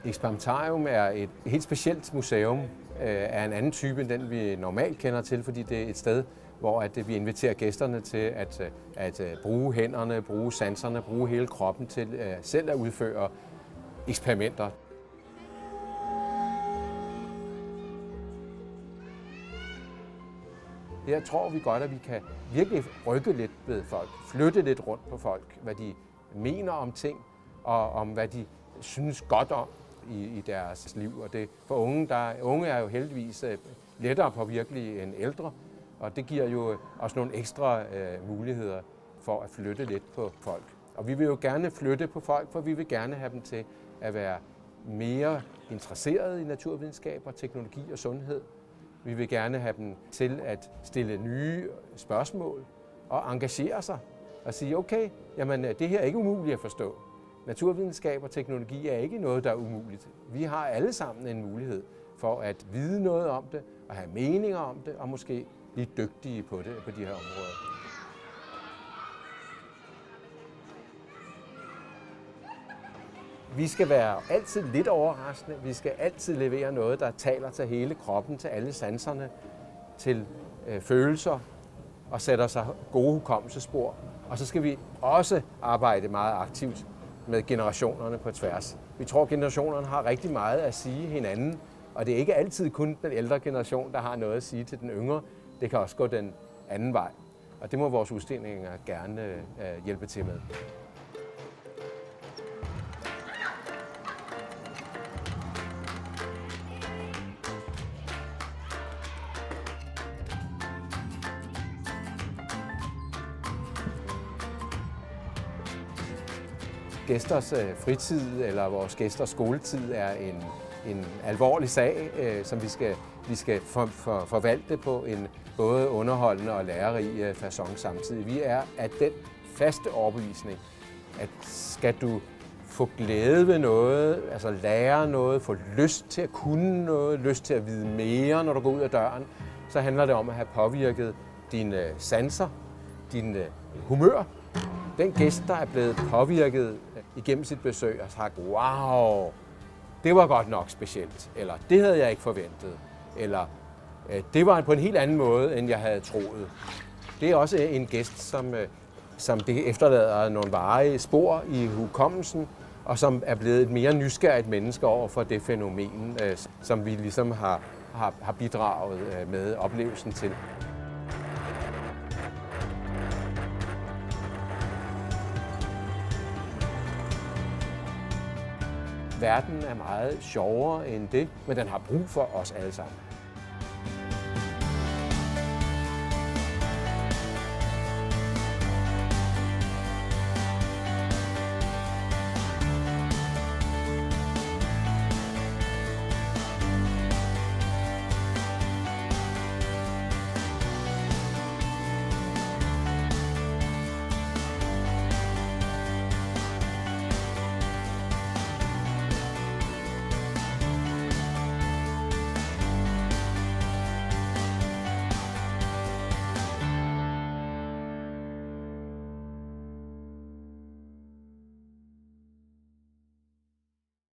Experimentarium er et helt specielt museum af en anden type end den, vi normalt kender til, fordi det er et sted, hvor vi inviterer gæsterne til at bruge hænderne, bruge sanserne, bruge hele kroppen til selv at udføre eksperimenter. Her tror vi godt, at vi kan virkelig rykke lidt ved folk, flytte lidt rundt på folk, hvad de mener om ting, og om hvad de synes godt om i deres liv. Og det, for unge er jo heldigvis lettere påvirkelige end ældre, og det giver jo også nogle ekstra muligheder for at flytte lidt på folk. Og vi vil jo gerne flytte på folk, for vi vil gerne have dem til at være mere interesserede i naturvidenskaber, teknologi og sundhed. Vi vil gerne have dem til at stille nye spørgsmål og engagere sig og sige, okay, jamen det her er ikke umuligt at forstå. Naturvidenskab og teknologi er ikke noget, der er umuligt. Vi har alle sammen en mulighed for at vide noget om det, og have meninger om det, og måske blive dygtige på det på de her områder. Vi skal være altid lidt overraskende. Vi skal altid levere noget, der taler til hele kroppen, til alle sanserne, til følelser og sætter sig gode hukommelsesspor. Og så skal vi også arbejde meget aktivt med generationerne på tværs. Vi tror, at generationerne har rigtig meget at sige hinanden, og det er ikke altid kun den ældre generation, der har noget at sige til den yngre. Det kan også gå den anden vej, og det må vores udstillinger gerne hjælpe til med. Gæsters fritid eller vores gæsters skoletid er en alvorlig sag, som vi skal forvalte på en både underholdende og lærerig facon samtidig. Vi er af den faste overbevisning, at skal du få glæde ved noget, altså lære noget, få lyst til at kunne noget, lyst til at vide mere, når du går ud af døren, så handler det om at have påvirket dine sanser, din humør. Den gæst, der er blevet påvirket igennem sit besøg og sagt, wow, det var godt nok specielt, eller det havde jeg ikke forventet, eller det var på en helt anden måde, end jeg havde troet. Det er også en gæst, som det efterlader nogle varige spor i hukommelsen, og som er blevet et mere nysgerrigt menneske over for det fænomen, som vi ligesom har bidraget med oplevelsen til. Verden er meget sjovere end det, men den har brug for os alle sammen.